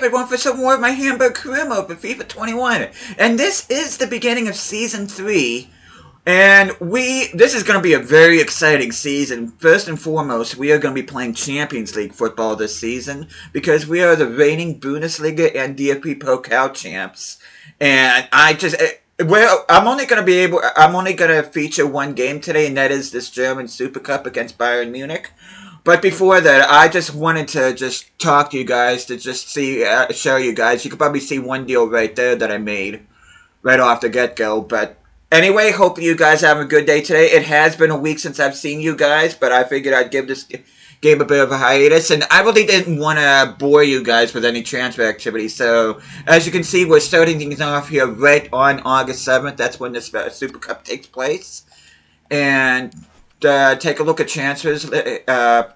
everyone for some more of my Hamburg career mode for FIFA 21. And this is the beginning of Season 3. And this is going to be a very exciting season. First and foremost, we are going to be playing Champions League football this season because we are the reigning Bundesliga and DFB Pokal champs. And I'm only going to feature one game today, and that is this German Super Cup against Bayern Munich. But before that, I just wanted to just talk to you guys to just show you guys. You can probably see one deal right there that I made right off the get-go. But anyway, hope you guys have a good day today. It has been a week since I've seen you guys, but I figured I'd give this game a bit of a hiatus. And I really didn't want to bore you guys with any transfer activity. So, as you can see, we're starting things off here right on August 7th. That's when this Super Cup takes place. And take a look at transfers, the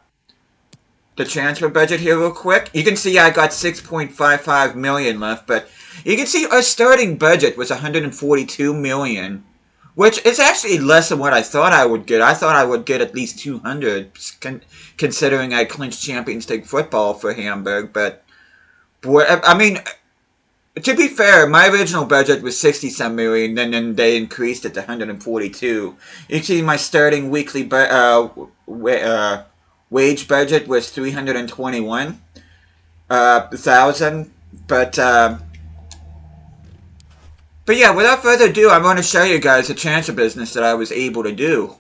transfer budget here real quick. You can see I got 6.55 million left, but you can see our starting budget was 142 million, which is actually less than what I thought I would get. I thought I would get at least 200, considering I clinched Champions League football for Hamburg. But I mean, to be fair, my original budget was 60-some million, and then they increased it to 142. You can see my starting weekly wage budget was 321,000. But yeah, without further ado, I'm going to show you guys the transfer business that I was able to do.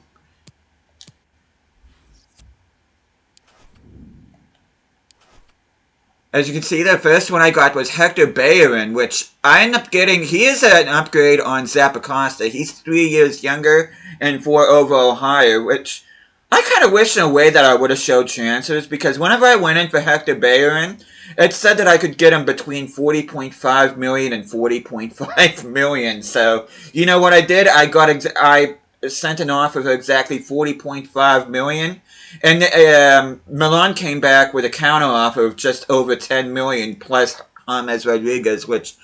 As you can see, the first one I got was Hector Bellerin, which I ended up getting. He is an upgrade on Zappacosta. He's 3 years younger and 4 overall higher, which I kind of wish in a way that I would have showed transfers, because whenever I went in for Hector Bellerin, it said that I could get him between 40.5 million and 40.5 million. So, you know what I did? I sent an offer for exactly 40.5 million. And Milan came back with a counter offer of just over 10 million plus James Rodriguez, which,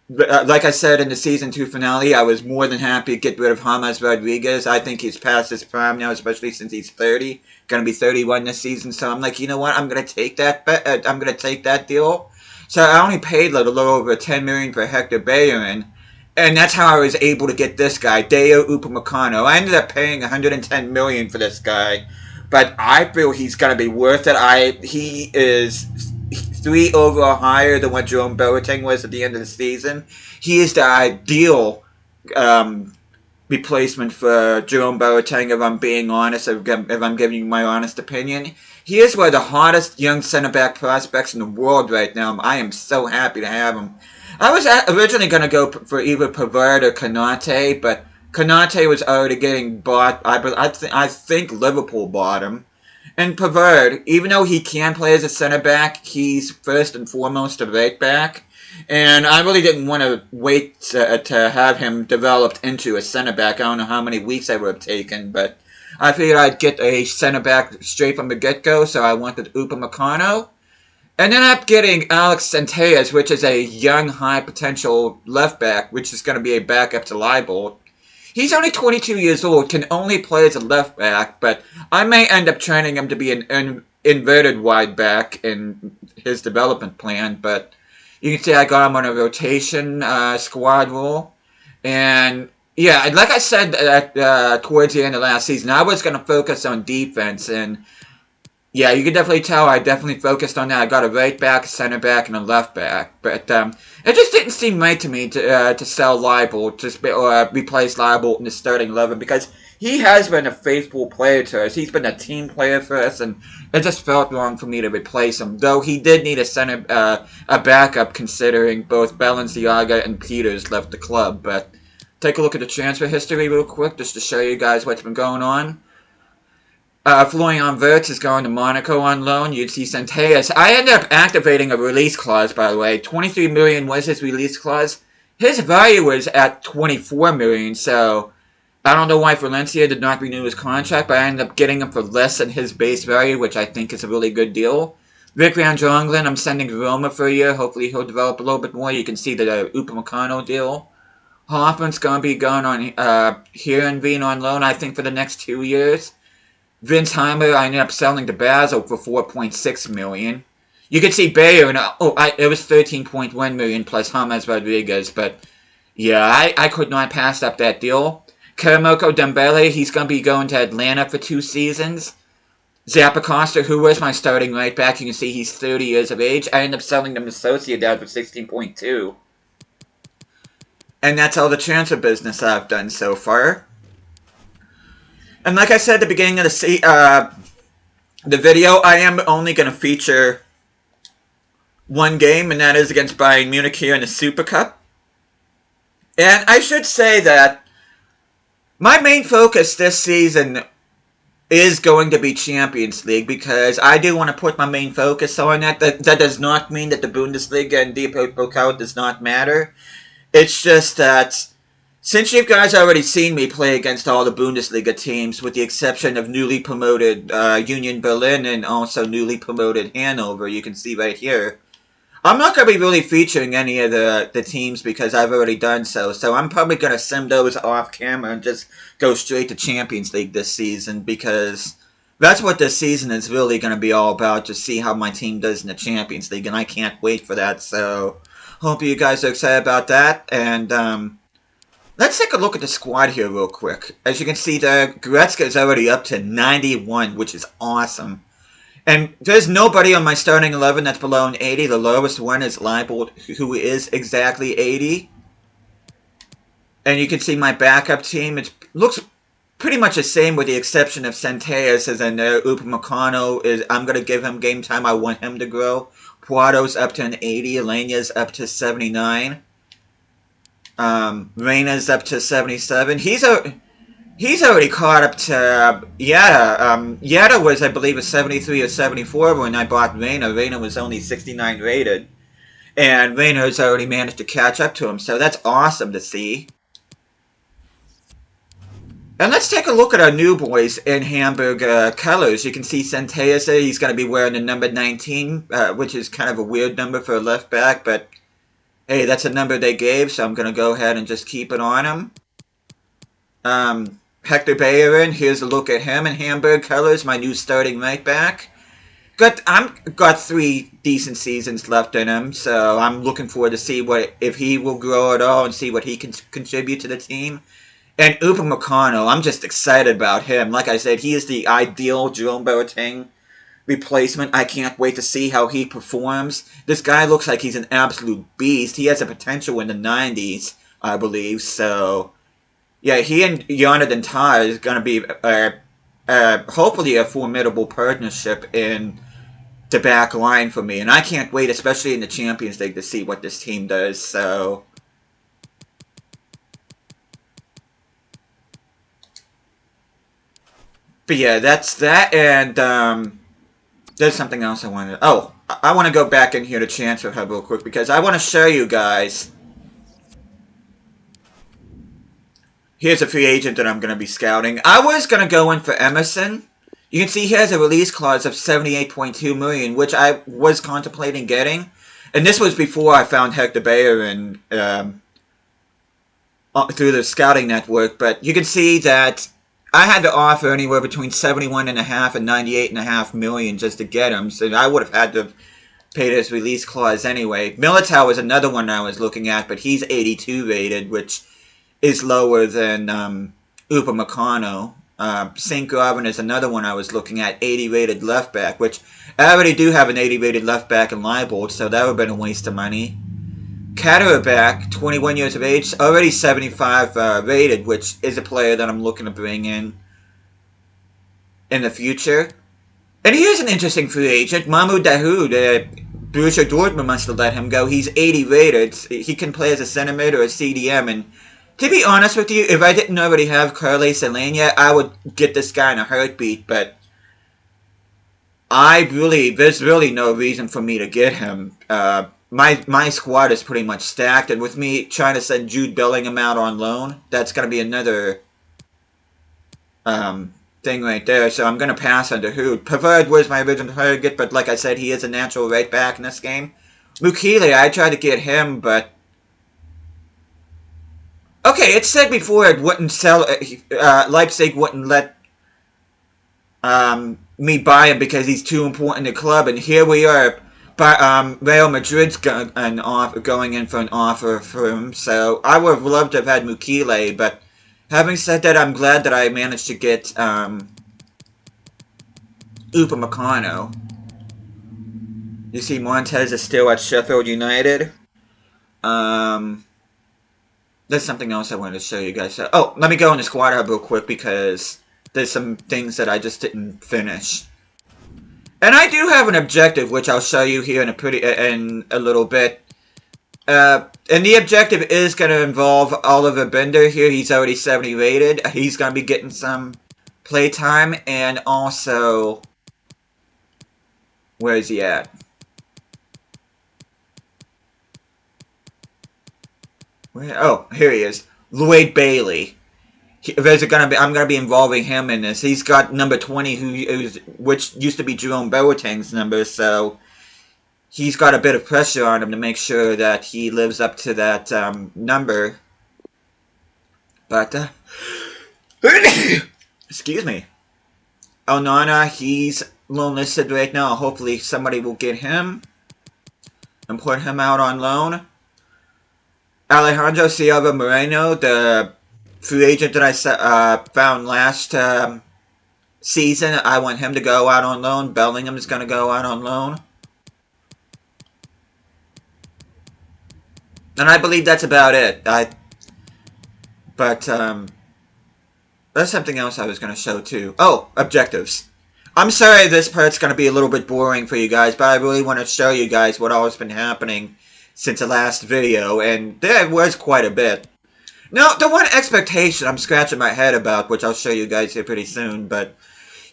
like I said in the Season 2 finale, I was more than happy to get rid of James Rodriguez. I think he's past his prime now, especially since he's 30. Going to be 31 this season. So I'm like, you know what? I'm going to take that I'm going to take that deal. So I only paid a little over 10 million for Hector Bellerin. And that's how I was able to get this guy, Deo Upamecano. I ended up paying 110 million for this guy. But I feel he's going to be worth it. He is 3 overall higher than what Jerome Boateng was at the end of the season. He is the ideal replacement for Jerome Boateng, if I'm being honest, if I'm giving you my honest opinion. He is one of the hottest young center-back prospects in the world right now. I am so happy to have him. I was originally going to go for either Pavard or Konate, but Konate was already getting bought. I think Liverpool bought him. And Pavard, even though he can play as a center-back, he's first and foremost a right-back. And I really didn't want to wait to have him developed into a center-back. I don't know how many weeks I would have taken, but I figured I'd get a center-back straight from the get-go, so I wanted Upamecano. And then I'm getting Alex Centellas, which is a young, high-potential left-back, which is going to be a backup to Leibold. He's only 22 years old, can only play as a left back, but I may end up training him to be an inverted wide back in his development plan. But you can see I got him on a rotation squad role. And yeah, like I said towards the end of last season, I was going to focus on defense. And yeah, you can definitely tell I definitely focused on that. I got a right back, a center back, and a left back. But it just didn't seem right to me to sell Leibold, or replace Leibold in the starting 11, because he has been a faithful player to us. He's been a team player for us, and it just felt wrong for me to replace him. Though he did need a backup, considering both Balenciaga and Peters left the club. But take a look at the transfer history real quick, just to show you guys what's been going on. Florian Wirtz is going to Monaco on loan. You'd see Centellas. I ended up activating a release clause, by the way. 23 million was his release clause. His value was at 24 million, so I don't know why Valencia did not renew his contract, but I ended up getting him for less than his base value, which I think is a really good deal. Vic Van Drongelen, I'm sending to Roma for a year. Hopefully he'll develop a little bit more. You can see the Upamecano deal. Hoffman's going to be going on here and being on loan, I think, for the next 2 years. Vince Heimer, I ended up selling to Basel for 4.6 million. You could see Bayer, and it was 13.1 million plus James Rodriguez, but yeah, I could not pass up that deal. Karamoko Dembele, he's going to be going to Atlanta for 2 seasons. Zappacosta, who was my starting right back, you can see he's 30 years of age. I ended up selling them to Sociedad for 16.2. And that's all the transfer business I've done so far. And like I said at the beginning of the video, I am only going to feature one game, and that is against Bayern Munich here in the Super Cup. And I should say that my main focus this season is going to be Champions League, because I do want to put my main focus on that. That does not mean that the Bundesliga and Die Rothosen does not matter. It's just that since you guys already seen me play against all the Bundesliga teams, with the exception of newly promoted Union Berlin and also newly promoted Hanover, you can see right here, I'm not going to be really featuring any of the teams because I've already done so. So I'm probably going to sim those off camera and just go straight to Champions League this season, because that's what this season is really going to be all about, to see how my team does in the Champions League, and I can't wait for that. So hope you guys are excited about that. And let's take a look at the squad here real quick. As you can see, the Goretzka is already up to 91, which is awesome. And there's nobody on my starting 11 that's below an 80. The lowest one is Leibold, who is exactly 80. And you can see my backup team. It looks pretty much the same, with the exception of Centeas as in there. Upamecano is, I'm going to give him game time. I want him to grow. Puado's up to an 80. Alena's up to 79. Reina's up to 77. He's already caught up to Yada. Yada was, I believe, a 73 or 74 when I bought Reina. Reina was only 69 rated. And Reina's already managed to catch up to him, so that's awesome to see. And let's take a look at our new boys in Hamburg colors. You can see Centeas there. He's going to be wearing the number 19, which is kind of a weird number for a left back, but hey, that's a number they gave, so I'm going to go ahead and just keep it on him. Hector Bellerin, here's a look at him in Hamburg colors, my new starting right back. Got 3 decent seasons left in him, so I'm looking forward to see if he will grow at all and see what he can contribute to the team. And Upamecano, I'm just excited about him. Like I said, he is the ideal Jerome Boateng replacement. I can't wait to see how he performs. This guy looks like he's an absolute beast. He has a potential in the 90s, I believe, so yeah, he and Jonathan Tah is going to be hopefully a formidable partnership in the back line for me. And I can't wait, especially in the Champions League, to see what this team does. So but yeah, that's that. And there's something else I wanted. Oh, I want to go back in here to Transfer Hub real quick, because I want to show you guys. Here's a free agent that I'm going to be scouting. I was going to go in for Emerson. You can see he has a release clause of 78.2 million, which I was contemplating getting. And this was before I found Hector Bellerin through the scouting network. But you can see that I had to offer anywhere between 71.5 and 98.5 million just to get him. So I would have had to pay this release clause anyway. Militao was another one I was looking at, but he's 82 rated, which is lower than Upamecano. St. Gobain is another one I was looking at, 80 rated left back, which I already do have an 80 rated left back in Leibold, so that would have been a waste of money. Catterback, 21 years of age, already 75 rated, which is a player that I'm looking to bring in the future. And here's an interesting free agent, Mahmoud Dahoud. Borussia Dortmund must have let him go. He's 80 rated. He can play as a center mid or a CDM, and to be honest with you, if I didn't already have Carles Alenia, I would get this guy in a heartbeat, but there's really no reason for me to get him. My squad is pretty much stacked, and with me trying to send Jude Bellingham out on loan, that's going to be another thing right there, so I'm going to pass on Dahoud. Pavard was my original target, but like I said, he is a natural right back in this game. Mukele, I tried to get him, but okay, it said before it wouldn't sell. Leipzig wouldn't let me buy him because he's too important to the club, and here we are but Real Madrid's going in for an offer for him, so I would have loved to have had Mukile, but having said that, I'm glad that I managed to get Upamecano. You see Montez is still at Sheffield United. There's something else I wanted to show you guys. Oh, let me go in the squad hub real quick because there's some things that I just didn't finish. And I do have an objective, which I'll show you here in a little bit. And the objective is going to involve Oliver Bender here. He's already 70 rated. He's going to be getting some playtime. And also, where is he at? Oh, here he is. Lloyd Bailey. I'm gonna be involving him in this. He's got number 20, which used to be Jerome Boateng's number, so he's got a bit of pressure on him to make sure that he lives up to that number. But excuse me. Onana, he's loan listed right now. Hopefully somebody will get him and put him out on loan. Alejandro Silva Moreno, the free agent that I found last season, I want him to go out on loan. Bellingham is going to go out on loan. And I believe that's about it. But there's something else I was going to show too. Oh, objectives. I'm sorry this part's going to be a little bit boring for you guys, but I really want to show you guys what all has been happening since the last video, and there was quite a bit. Now, the one expectation I'm scratching my head about, which I'll show you guys here pretty soon, but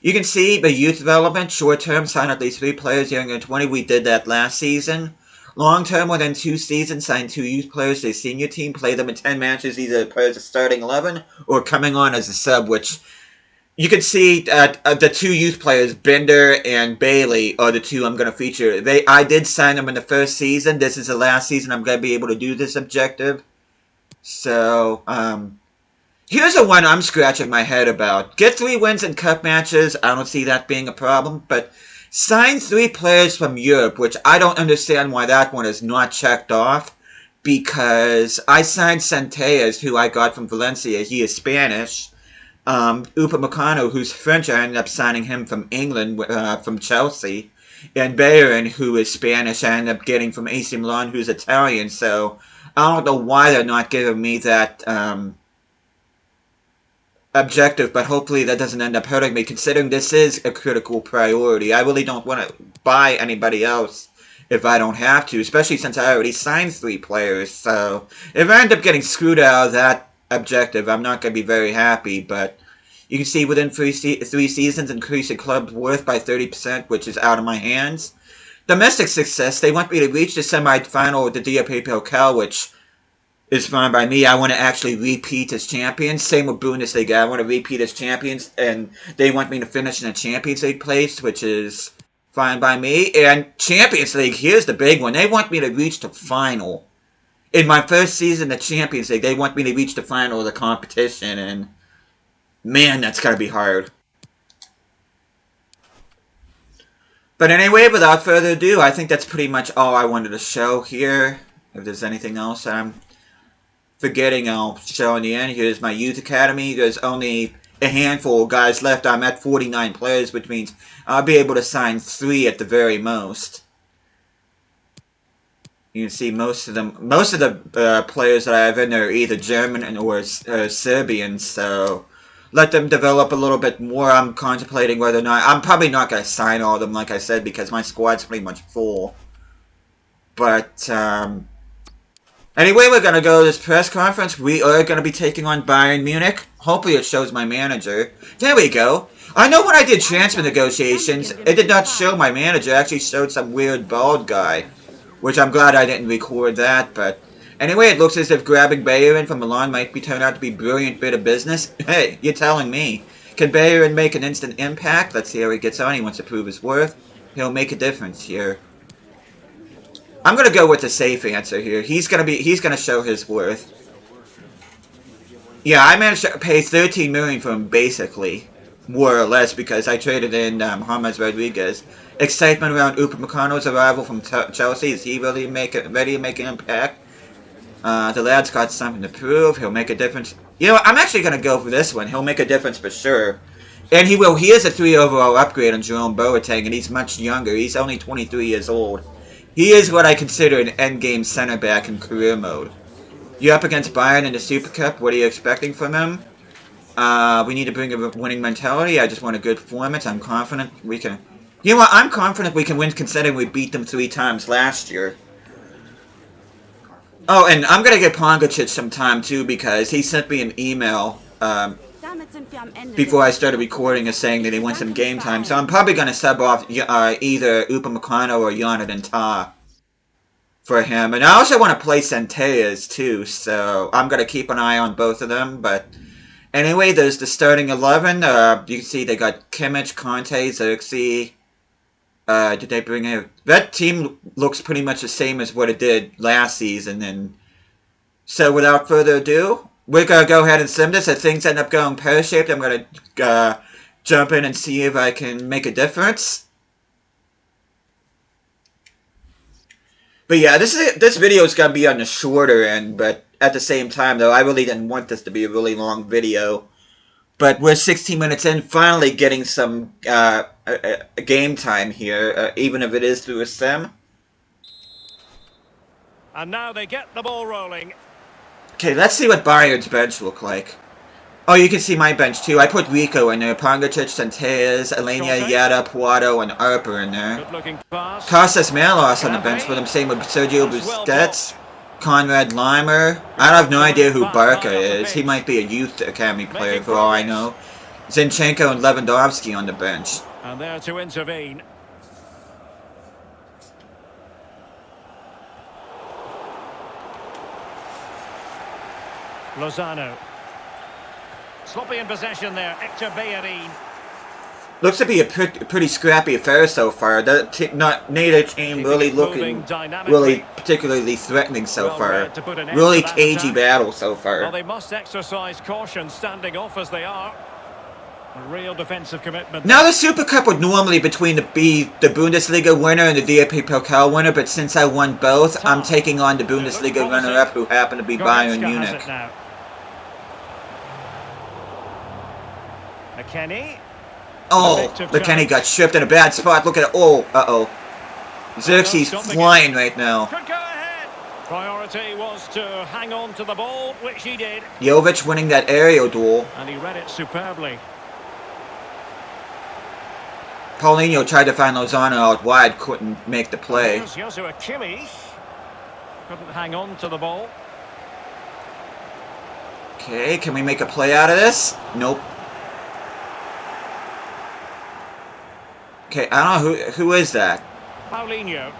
you can see the youth development, short-term, sign at least 3 players younger than 20. We did that last season. Long-term, within 2 seasons, sign 2 youth players to the senior team, play them in 10 matches, either players are starting 11 or coming on as a sub, which you can see the 2 youth players, Bender and Bailey, are the 2 I'm going to feature. I did sign them in the first season. This is the last season I'm going to be able to do this objective. So, here's the one I'm scratching my head about. Get 3 wins in cup matches. I don't see that being a problem. But sign 3 players from Europe, which I don't understand why that one is not checked off. Because I signed Centellas, who I got from Valencia. He is Spanish. Upamecano, who's French, I ended up signing him from England, from Chelsea. And Bayern, who is Spanish, I ended up getting from AC Milan, who's Italian. So, I don't know why they're not giving me that objective, but hopefully that doesn't end up hurting me, considering this is a critical priority. I really don't want to buy anybody else if I don't have to, especially since I already signed 3 players. So, if I end up getting screwed out of that objective, I'm not going to be very happy, but you can see within 3 seasons, increase the club's worth by 30%, which is out of my hands. Domestic success, they want me to reach the semi-final with the DFB which is fine by me. I want to actually repeat as champions. Same with Bundesliga. I want to repeat as champions, and they want me to finish in the Champions League place, which is fine by me. And Champions League, here's the big one. They want me to reach the final. In my first season of Champions League, they want me to reach the final of the competition, and man, that's gotta be hard. But anyway, without further ado, I think that's pretty much all I wanted to show here. If there's anything else I'm forgetting, I'll show in the end. Here's my youth academy. There's only a handful of guys left. I'm at 49 players, which means I'll be able to sign 3 at the very most. You can see most of the players that I have in there are either German or Serbian, so let them develop a little bit more. I'm contemplating whether or not... I'm probably not going to sign all of them, like I said, because my squad's pretty much full. But, anyway, we're going to go to this press conference. We are going to be taking on Bayern Munich. Hopefully it shows my manager. There we go. I know when I did transfer negotiations, it did not show my manager. It actually showed some weird bald guy. Which I'm glad I didn't record that, but... Anyway, it looks as if grabbing Bayern from Milan might be turned out to be a brilliant bit of business. Hey, you're telling me. Can Bayern make an instant impact? Let's see how he gets on. He wants to prove his worth. He'll make a difference here. I'm gonna go with the safe answer here. He's gonna show his worth. Yeah, I managed to pay 13 million for him, basically. more or less, because I traded in James Rodriguez. Excitement around Upamecano's arrival from Chelsea. Is he really ready to make an impact? The lad's got something to prove. He'll make a difference. You know, I'm actually going to go for this one. He'll make a difference for sure. And he will. He is a 3 overall upgrade on Jerome Boateng, and he's much younger. He's only 23 years old. He is what I consider an endgame center back in career mode. You're up against Bayern in the Super Cup. What are you expecting from him? We need to bring a winning mentality. I just want a good performance. I'm confident we can... You know what? I'm confident we can win considering we beat them 3 times last year. Oh, and I'm going to get Pongacic some time too, because he sent me an email before I started recording is saying that he wants some game time. So I'm probably going to sub off either Upamecano or Jonathan Tah for him. And I also want to play Centellas too, so I'm going to keep an eye on both of them. But anyway, there's the starting 11. You can see they got Kimmich, Conte, Xerxes. Did they bring in... That team looks pretty much the same as what it did last season. And so without further ado, we're going to go ahead and sim this. If things end up going pear-shaped, I'm going to jump in and see if I can make a difference. But yeah, this video is going to be on the shorter end, but at the same time, though, I really didn't want this to be a really long video. But we're 16 minutes in, finally getting some game time here, even if it is through a sim. And now they get the ball rolling. Okay, let's see what Bayern's bench look like. Oh, you can see my bench too. I put Rico in there, Pongacic, Centellas, Alenia, Yada, Puado, and Arper in there. Costas Malos on the bench for them, same with Sergio Busquets, Conrad Limer. I have no idea who Barca is. He might be a youth academy player for all I know. Zinchenko and Lewandowski on the bench. And there to intervene. Lozano. Sloppy in possession there, Hector Bellerin. Looks to be a pretty scrappy affair so far. Neither team really looking really particularly threatening so far. Really cagey battle so far. Well, they must exercise caution standing off as they are. A real defensive commitment. Now the Super Cup would normally be the Bundesliga winner and the DFB Pokal winner, but since I won both, I'm taking on the Bundesliga runner-up, who happened to be Bayern Munich. McKennie. Oh, McKennie got stripped in a bad spot. Look at it. Oh, uh-oh. Xerxes flying right now. Could go ahead. Priority was to hang on to the ball, which he did. Jovic winning that aerial duel. And he read it superbly. Paulinho tried to find Lozano out wide, couldn't make the play. Josu Achilles couldn't hang on to the ball. Okay, can we make a play out of this? Nope. Okay, I don't know who is that. Paulinho.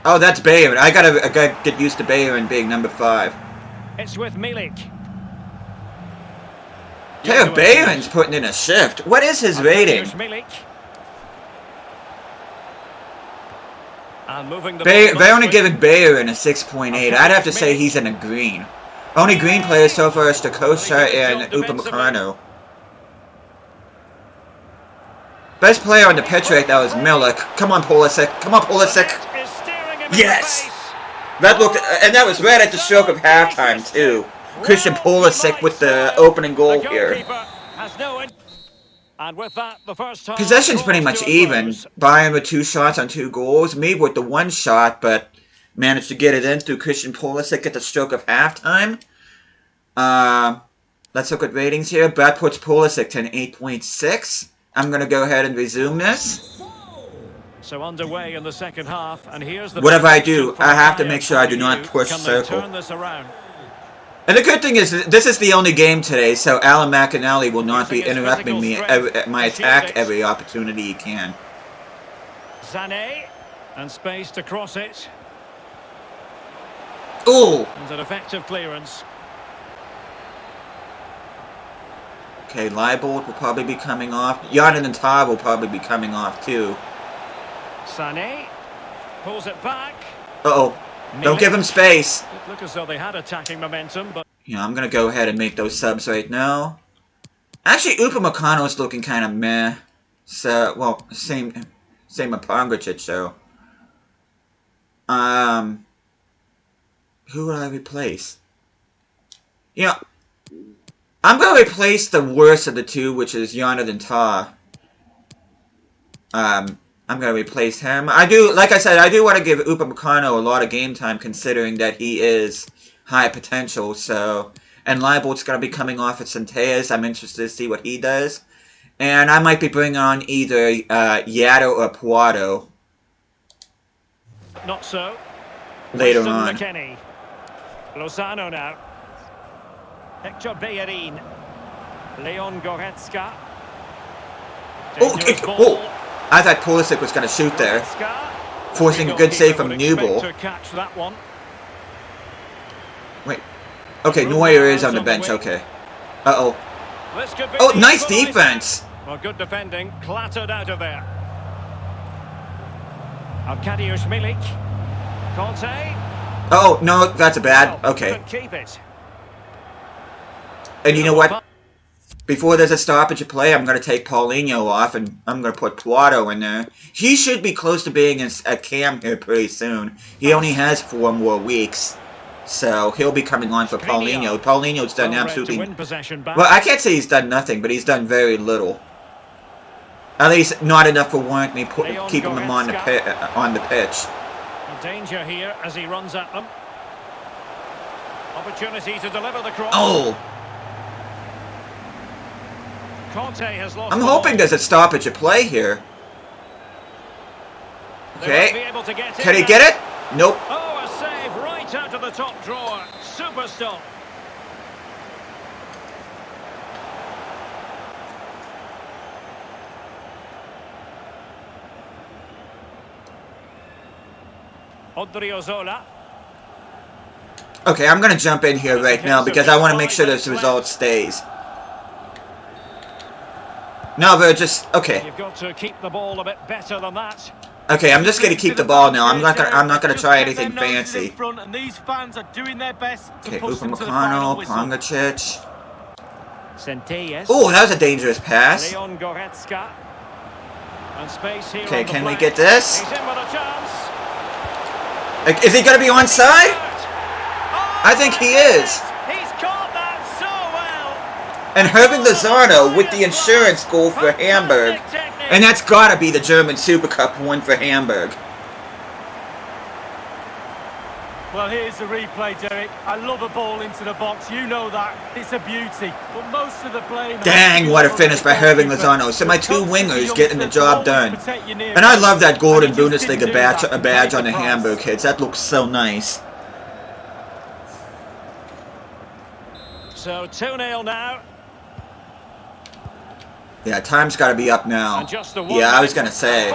Oh, that's Bayern. I gotta get used to Bayern being number 5. It's with Milik. Theo Bayern's putting in a shift. What is his rating? They're only giving Bayern a 6.8. I'd have to say he's in a green. Only green players so far is Strakosha and Upamecano. Best player on the pitch right now is Milik. Come on, Pulisic. Come on, Pulisic. Yes! That looked, and that was right at the stroke of halftime, too. Christian Pulisic with the opening goal here. Possession's pretty much even. Bayern with 2 shots on 2 goals. Me with the 1 shot, but managed to get it in through Christian Pulisic at the stroke of halftime. Let's look at ratings here. That puts Pulisic to an 8.6. I'm going to go ahead and resume this. So underway in the second half, and here's the whatever I do, I have to make sure I do not push circle. And the good thing is, this is the only game today, so Alan McInally will not be interrupting me at my attack every opportunity he can. Sané, and space to cross it. Ooh! And an effective clearance. Okay, Leibold will probably be coming off. Jonathan Tah will probably be coming off too. Sané pulls it back. Uh-oh. Don't give him space. It looked as though they had attacking momentum, but... Yeah, I'm going to go ahead and make those subs right now. Actually, Upamecano's looking kind of meh. So, well, same with Pongracic, so. Who would I replace? You know, I'm going to replace the worst of the two, which is Jonathan Tah. I'm going to replace him. Like I said, I do want to give Upamecano a lot of game time, considering that he is high potential, so. And Leibold's going to be coming off at Centeas. I'm interested to see what he does. And I might be bringing on either Yato or Puado. Not so. Later Weston on. McKennie. Lozano now. Hector Bellerin. Leon Goretzka. Oh, I thought Pulisic was going to shoot there. Forcing a good save from Newell. Catch that one. Wait. Okay, Neuer is on the bench. Okay. Uh-oh. Oh, nice defense! Well, good defending. Clattered out of there. Arkadiusz Milik. Conte. Oh, no, that's a bad. Okay. Keep it. And you know what? Before there's a stoppage of play, I'm going to take Paulinho off, and I'm going to put Puado in there. He should be close to being a cam here pretty soon. He only has 4 more weeks. So, he'll be coming on for Paulinho. Paulinho's done absolutely... Well, I can't say he's done nothing, but he's done very little. At least, not enough to warrant me keeping him on the pitch. Danger here as he runs at them. Opportunity to deliver the cross. Oh! Conte has lost. I'm hoping there's a stoppage of play here. Okay. Can he get it? Nope. Oh, a save right out of the top drawer. Super stop. Odriozola. Okay, I'm going to jump in here right now because I want to make sure this result stays. No, but just okay. You've got to keep the ball a bit better than that. Okay, I'm just going to keep the ball now. I'm not going to try anything fancy. Okay, Upamecano, Pongracic. Oh, that was a dangerous pass. Leon Goretzka. And space here. Okay, can we get this? He's in with a chance. Is he going to be onside? I think he is. He's caught that so well. And Herving Lozano with the insurance goal for Hamburg. And that's got to be the German Super Cup win for Hamburg. Well, here's the replay, Derek. I love a ball into the box. You know that. It's a beauty. But most of the play... Dang, what a finish by Herving Lozano. So my two wingers getting the job done. And I love that golden Bundesliga badge on the Hamburg kids. That looks so nice. So 2-0 now. Yeah, time's got to be up now. Yeah, I was going to say.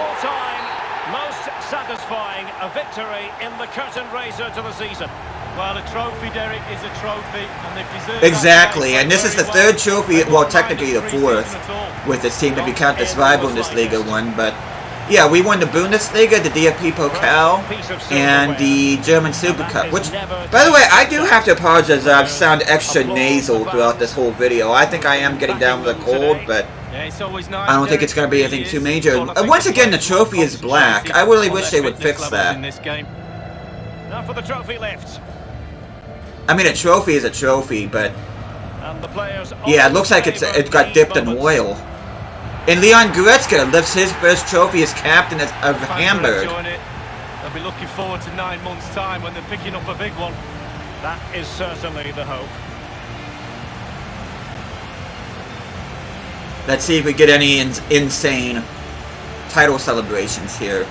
Most satisfying a victory in the curtain raiser to the season. Well, a trophy, Derek, is a trophy, and they've deserved exactly, and this is the third trophy, well, technically the fourth, with this team if you count the Bundesliga one, but yeah, we won the Bundesliga, the DFB Pokal, and the German Super Cup, which, by the way, I do have to apologize that I sound extra nasal throughout this whole video. I think I am getting down with a cold, but I don't think it's going to be anything too major. Once again, the trophy is black. I really wish they would fix that. Now for the trophy lift. I mean, a trophy is a trophy, but yeah, it looks like it got dipped in oil. And Leon Goretzka lifts his first trophy as captain of Hamburg. They'll be looking forward to 9 months' time when they're picking up a big one. That is certainly the hope. Let's see if we get any insane title celebrations here.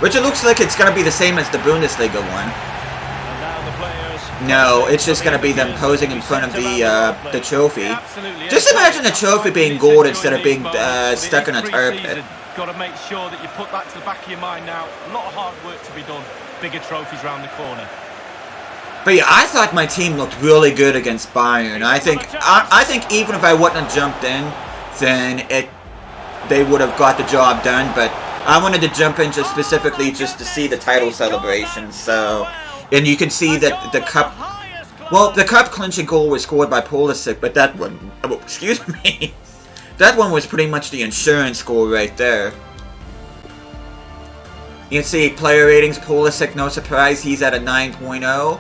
Which it looks like it's going to be the same as the Bundesliga one. And now the players... No, it's just going to be them posing in front of the trophy. Just imagine the trophy being gold instead of being stuck in a tar pit. Got to make sure that you put that to the back of your mind now. A lot of hard work to be done. Bigger trophies round the corner. But yeah, I thought my team looked really good against Bayern. I think even if I wouldn't have jumped in, then they would have got the job done. But I wanted to jump in just specifically just to see the title celebration. So, and you can see that the cup Well, the cup clinching goal was scored by Pulisic, but that one, oh, excuse me, that one was pretty much the insurance goal right there. You can see player ratings, Pulisic, no surprise, he's at a 9.0.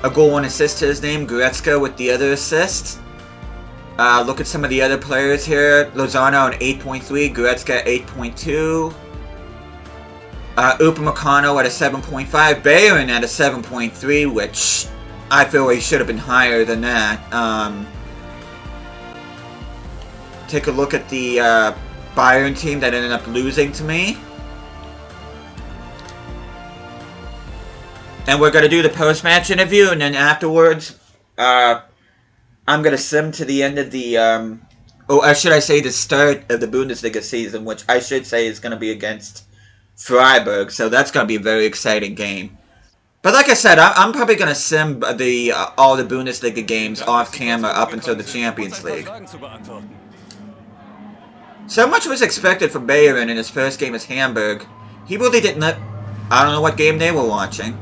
A goal and assist to his name, Goretzka with the other assist. Look at some of the other players here. Lozano an 8.3, Goretzka 8.2. Upamecano at a 7.5, Bayern at a 7.3, which I feel he should have been higher than that. Take a look at the Bayern team that ended up losing to me. And we're going to do the post-match interview, and then afterwards, I'm going to sim to the end of the, or should I say the start of the Bundesliga season, which I should say is going to be against Freiburg, so that's going to be a very exciting game. But like I said, I'm probably going to sim the all the Bundesliga games off camera up until the Champions League. So much was expected from Bayern in his first game as Hamburg. He really didn't. I don't know what game they were watching.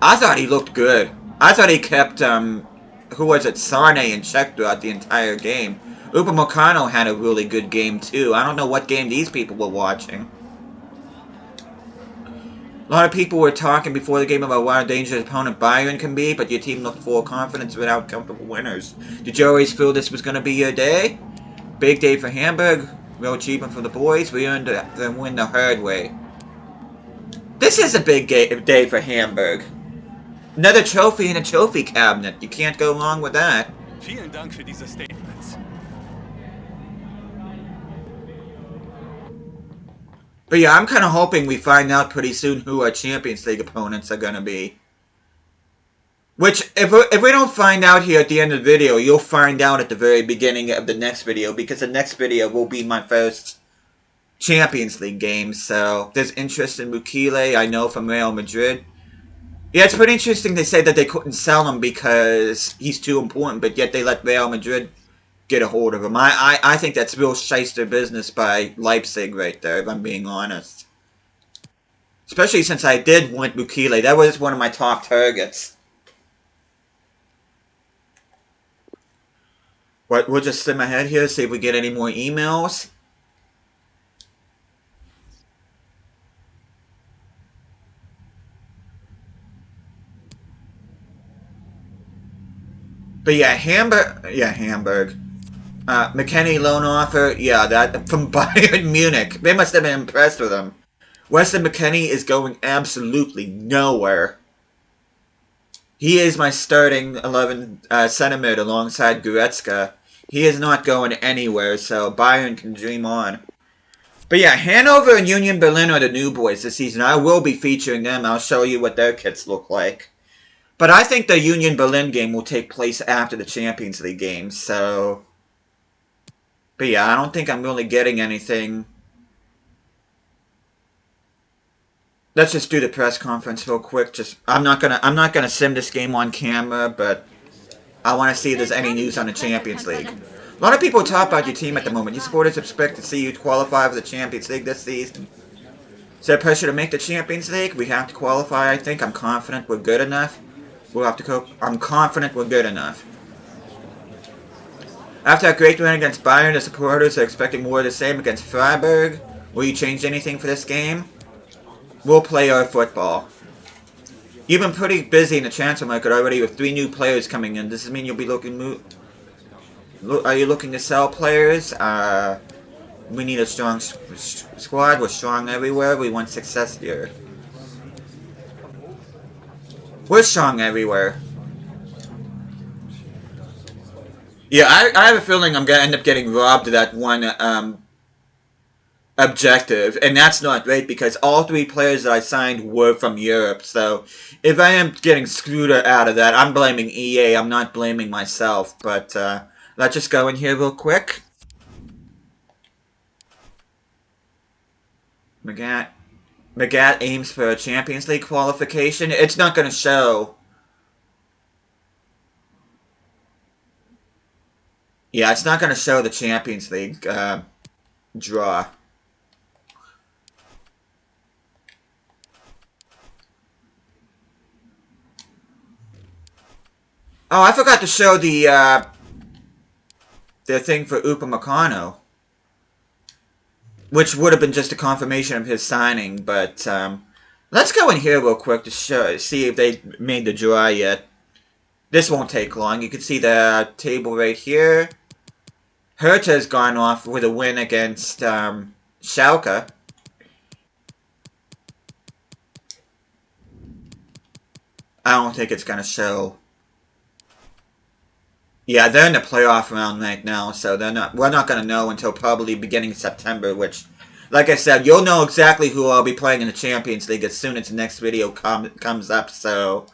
I thought he looked good. I thought he kept, who was it, Sane in check throughout the entire game. Upamecano had a really good game too. I don't know what game these people were watching. A lot of people were talking before the game about what a dangerous opponent Bayern can be, but your team looked full of confidence without comfortable winners. Did you always feel this was going to be your day? Big day for Hamburg. Real achievement for the boys. We earned the win the hard way. This is a big day for Hamburg. Another trophy in a trophy cabinet. You can't go wrong with that. Vielen Dank für diese Statements. But yeah, I'm kind of hoping we find out pretty soon who our Champions League opponents are going to be. Which, if we don't find out here at the end of the video, you'll find out at the very beginning of the next video, because the next video will be my first Champions League game. So, there's interest in Mukile, I know, from Real Madrid. Yeah, it's pretty interesting they say that they couldn't sell him because he's too important, but yet they let Real Madrid get a hold of him. I think that's real shyster business by Leipzig right there, if I'm being honest. Especially since I did want Mukile. That was one of my top targets. But we'll just sim ahead here, see if we get any more emails. But yeah, Hamburg. McKennie loan offer, yeah, that from Bayern Munich. They must have been impressed with him. Weston McKennie is going absolutely nowhere. He is my starting 11 center mid alongside Goretzka. He is not going anywhere, so Bayern can dream on. But yeah, Hanover and Union Berlin are the new boys this season. I will be featuring them. I'll show you what their kits look like. But I think the Union Berlin game will take place after the Champions League game, so... But yeah, I don't think I'm really getting anything. Let's just do the press conference real quick. I'm not gonna sim this game on camera, but I want to see if there's any news on the Champions League. A lot of people talk about your team at the moment. Your supporters expect to see you qualify for the Champions League this season. Is there pressure to make the Champions League? We have to qualify, I think. I'm confident we're good enough. We'll have to cope. I'm confident we're good enough. After a great win against Bayern, the supporters are expecting more of the same against Freiburg. Will you change anything for this game? We'll play our football. You've been pretty busy in the transfer market already with 3 new players coming in. Does this mean you'll be looking... Are you looking to sell players? We need a strong squad. We're strong everywhere. We want success here. We're strong everywhere. Yeah, I have a feeling I'm going to end up getting robbed of that one objective. And that's not great because all 3 players that I signed were from Europe. So if I am getting screwed out of that, I'm blaming EA. I'm not blaming myself. But let's just go in here real quick. Magat aims for a Champions League qualification. It's not going to show. Yeah, it's not going to show the Champions League draw. Oh, I forgot to show the thing for Upamecano, which would have been just a confirmation of his signing. But let's go in here real quick to see if they made the draw yet. This won't take long. You can see the table right here. Hertha has gone off with a win against Schalke. I don't think it's going to show. Yeah, they're in the playoff round right now, so we're not going to know until probably beginning of September, which, like I said, you'll know exactly who I'll be playing in the Champions League as soon as the next video comes up, so.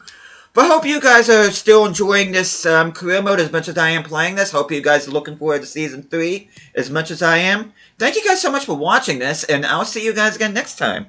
But I hope you guys are still enjoying this career mode as much as I am playing this. Hope you guys are looking forward to Season 3 as much as I am. Thank you guys so much for watching this, and I'll see you guys again next time.